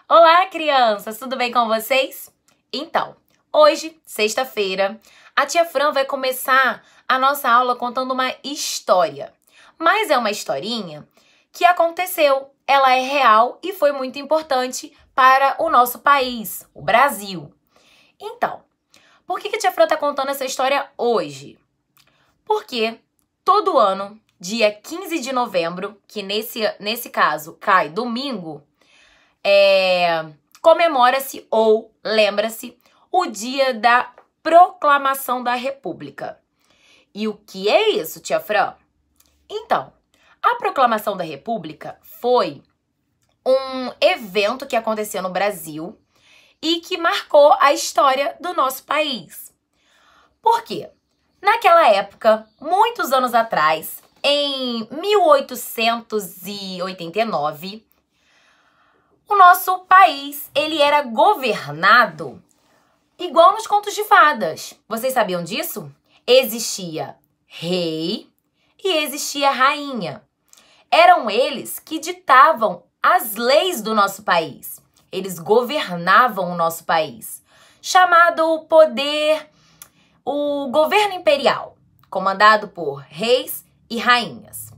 Olá, crianças! Tudo bem com vocês? Então, hoje, sexta-feira, a tia Fran vai começar a nossa aula contando uma história. Mas é uma historinha que aconteceu. Ela é real e foi muito importante para o nosso país, o Brasil. Então, por que a tia Fran está contando essa história hoje? Porque todo ano, dia 15 de novembro, que nesse caso cai domingo, comemora-se ou lembra-se o dia da Proclamação da República. E o que é isso, tia Fran? Então, a Proclamação da República foi um evento que aconteceu no Brasil e que marcou a história do nosso país. Por quê? Naquela época, muitos anos atrás, em 1889, o nosso país, ele era governado igual nos contos de fadas. Vocês sabiam disso? Existia rei e existia rainha. Eram eles que ditavam as leis do nosso país. Eles governavam o nosso país, chamado o governo imperial, comandado por reis e rainhas.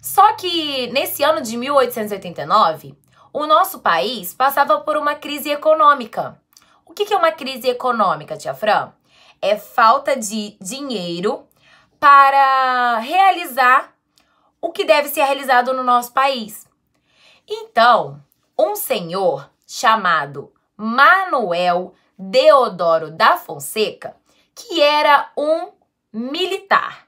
Só que nesse ano de 1889, o nosso país passava por uma crise econômica. O que é uma crise econômica, tia Fran? É falta de dinheiro para realizar o que deve ser realizado no nosso país. Então, um senhor chamado Manuel Deodoro da Fonseca, que era um militar,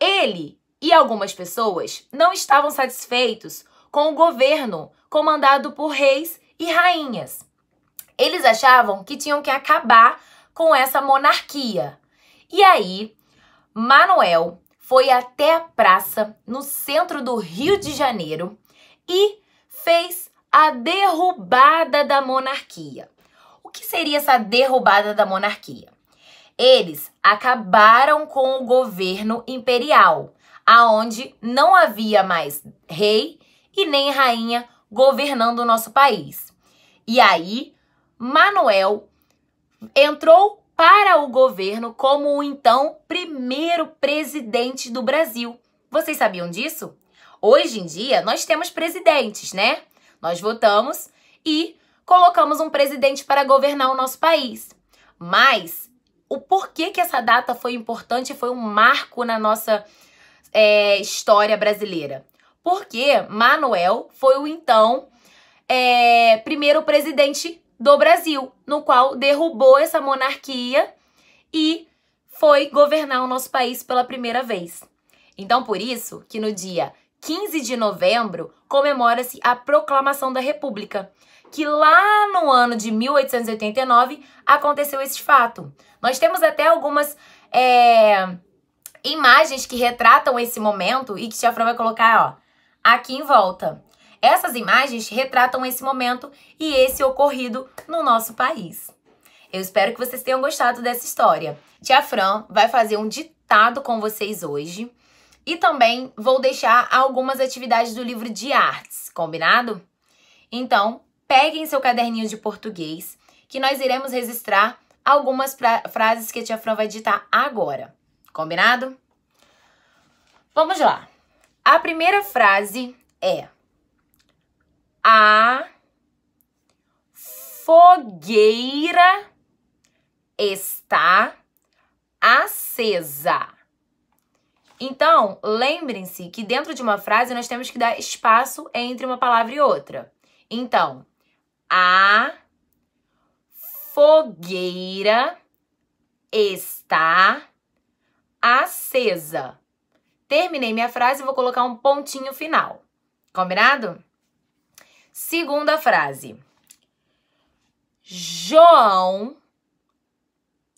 ele e algumas pessoas não estavam satisfeitos com o governo comandado por reis e rainhas. Eles achavam que tinham que acabar com essa monarquia. E aí, Manuel foi até a praça no centro do Rio de Janeiro e fez a derrubada da monarquia. O que seria essa derrubada da monarquia? Eles acabaram com o governo imperial, aonde não havia mais rei e nem rainha governando o nosso país. E aí, Manuel entrou para o governo como o então primeiro presidente do Brasil. Vocês sabiam disso? Hoje em dia, nós temos presidentes, né? Nós votamos e colocamos um presidente para governar o nosso país. Mas o porquê que essa data foi importante, foi um marco na nossa história brasileira? Porque Manuel foi o então primeiro presidente do Brasil, no qual derrubou essa monarquia e foi governar o nosso país pela primeira vez. Então, por isso que no dia 15 de novembro comemora-se a Proclamação da República, que lá no ano de 1889 aconteceu esse fato. Nós temos até algumas imagens que retratam esse momento e que tia Fran vai colocar, ó, aqui em volta. Essas imagens retratam esse momento e esse ocorrido no nosso país. Eu espero que vocês tenham gostado dessa história. Tia Fran vai fazer um ditado com vocês hoje e também vou deixar algumas atividades do livro de artes, combinado? Então, peguem seu caderninho de português que nós iremos registrar algumas frases que a tia Fran vai ditar agora, combinado? Vamos lá. A primeira frase é: a fogueira está acesa. Então, lembrem-se que dentro de uma frase nós temos que dar espaço entre uma palavra e outra. Então, a fogueira está acesa. Terminei minha frase e vou colocar um pontinho final. Combinado? Segunda frase. João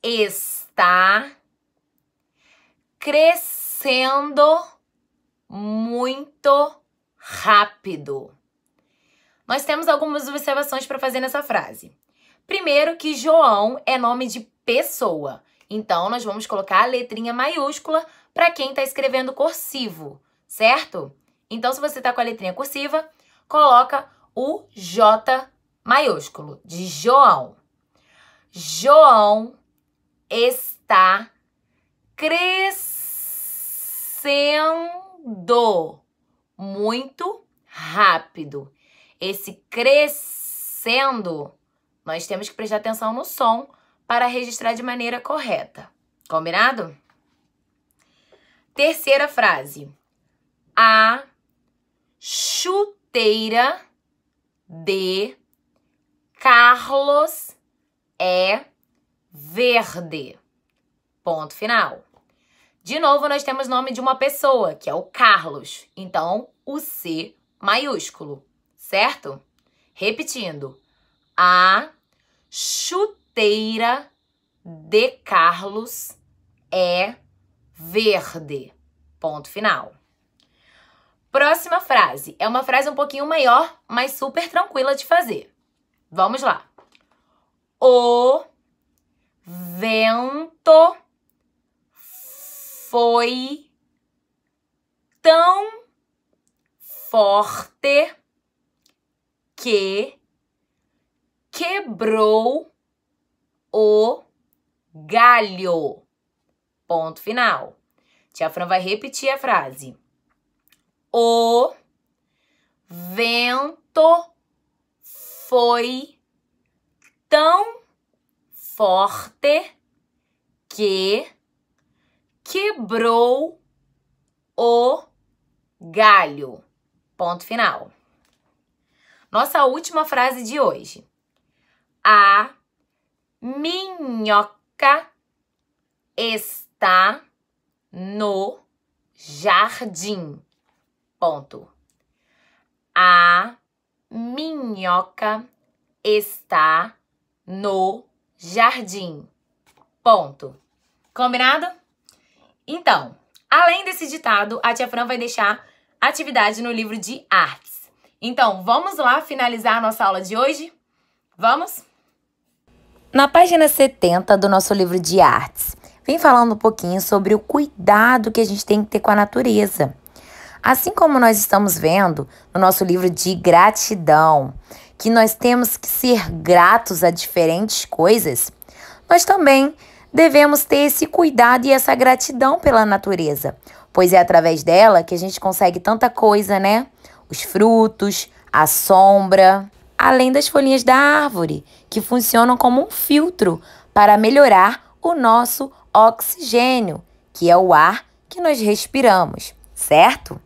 está crescendo muito rápido. Nós temos algumas observações para fazer nessa frase. Primeiro, que João é nome de pessoa. Então, nós vamos colocar a letrinha maiúscula para quem está escrevendo cursivo, certo? Então, se você está com a letrinha cursiva, coloca o J maiúsculo, de João. João está crescendo muito rápido. Esse crescendo, nós temos que prestar atenção no som para registrar de maneira correta. Combinado? Terceira frase. A chuteira de Carlos é verde. Ponto final. De novo, nós temos o nome de uma pessoa, que é o Carlos. Então, o C maiúsculo, certo? Repetindo. A chuteira de Carlos é verde. Ponto final. Próxima frase. É uma frase um pouquinho maior, mas super tranquila de fazer. Vamos lá. O vento foi tão forte que quebrou o galho. Ponto final. Tia Fran vai repetir a frase. O vento foi tão forte que quebrou o galho. Ponto final. Nossa última frase de hoje. A minhoca está no jardim. Ponto. A minhoca está no jardim. Ponto. Combinado? Então, além desse ditado, a tia Fran vai deixar atividade no livro de artes. Então, vamos lá finalizar a nossa aula de hoje? Vamos? Na página 70 do nosso livro de artes, vem falando um pouquinho sobre o cuidado que a gente tem que ter com a natureza. Assim como nós estamos vendo no nosso livro de gratidão, que nós temos que ser gratos a diferentes coisas, nós também devemos ter esse cuidado e essa gratidão pela natureza, pois é através dela que a gente consegue tanta coisa, né? Os frutos, a sombra, além das folhinhas da árvore, que funcionam como um filtro para melhorar o nosso oxigênio, que é o ar que nós respiramos, certo?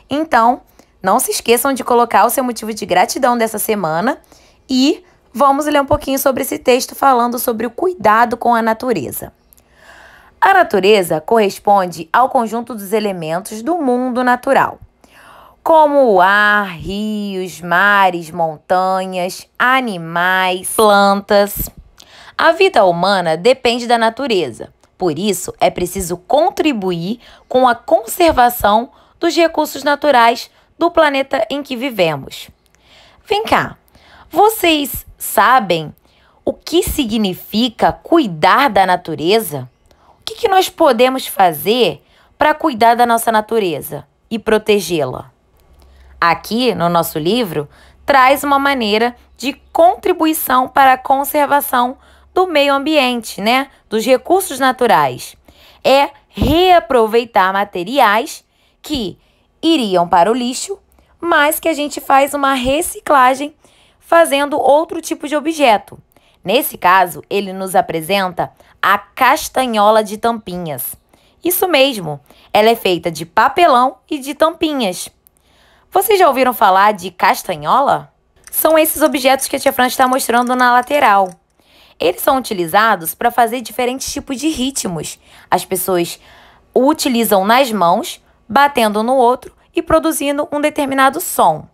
Então, não se esqueçam de colocar o seu motivo de gratidão dessa semana e vamos ler um pouquinho sobre esse texto falando sobre o cuidado com a natureza. A natureza corresponde ao conjunto dos elementos do mundo natural, como o ar, rios, mares, montanhas, animais, plantas. A vida humana depende da natureza, por isso é preciso contribuir com a conservação dos recursos naturais do planeta em que vivemos. Vem cá, vocês sabem o que significa cuidar da natureza? O que nós podemos fazer para cuidar da nossa natureza e protegê-la? Aqui, no nosso livro, traz uma maneira de contribuição para a conservação do meio ambiente, né? Dos recursos naturais. É reaproveitar materiais que iriam para o lixo, mas que a gente faz uma reciclagem fazendo outro tipo de objeto. Nesse caso, ele nos apresenta a castanhola de tampinhas. Isso mesmo, ela é feita de papelão e de tampinhas. Vocês já ouviram falar de castanhola? São esses objetos que a tia Fran está mostrando na lateral. Eles são utilizados para fazer diferentes tipos de ritmos. As pessoas o utilizam nas mãos, batendo no outro e produzindo um determinado som.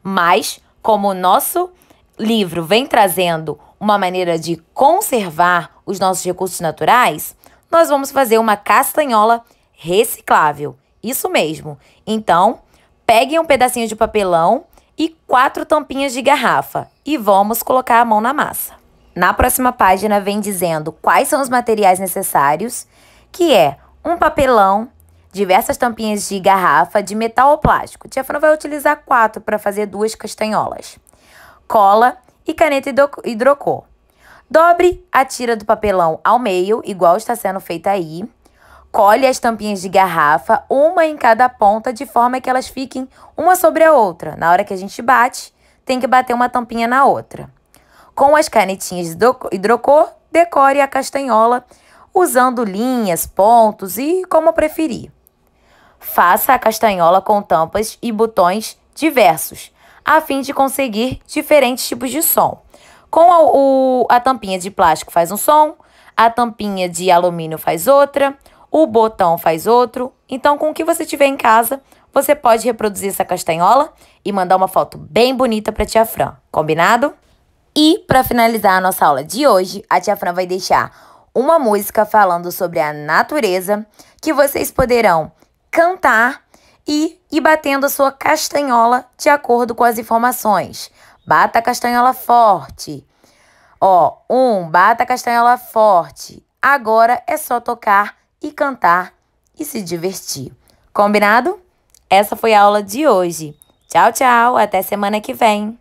Mas, como o nosso livro vem trazendo uma maneira de conservar os nossos recursos naturais, nós vamos fazer uma castanhola reciclável. Isso mesmo. Então, peguem um pedacinho de papelão e 4 tampinhas de garrafa e vamos colocar a mão na massa. Na próxima página vem dizendo quais são os materiais necessários, que é um papelão, diversas tampinhas de garrafa de metal ou plástico. Tia Fran vai utilizar 4 para fazer 2 castanholas. Cola e caneta hidrocor. Dobre a tira do papelão ao meio, igual está sendo feita aí. Colhe as tampinhas de garrafa, uma em cada ponta, de forma que elas fiquem uma sobre a outra. Na hora que a gente bate, tem que bater uma tampinha na outra. Com as canetinhas de hidrocor, decore a castanhola usando linhas, pontos e como preferir. Faça a castanhola com tampas e botões diversos, a fim de conseguir diferentes tipos de som. Com a tampinha de plástico faz um som, a tampinha de alumínio faz outra, o botão faz outro. Então, com o que você tiver em casa, você pode reproduzir essa castanhola e mandar uma foto bem bonita para a tia Fran. Combinado? E, para finalizar a nossa aula de hoje, a tia Fran vai deixar uma música falando sobre a natureza, que vocês poderão cantar e ir batendo a sua castanhola de acordo com as informações. Bata a castanhola forte. Ó, bata a castanhola forte. Agora é só tocar e cantar e se divertir. Combinado? Essa foi a aula de hoje. Tchau, tchau. Até semana que vem.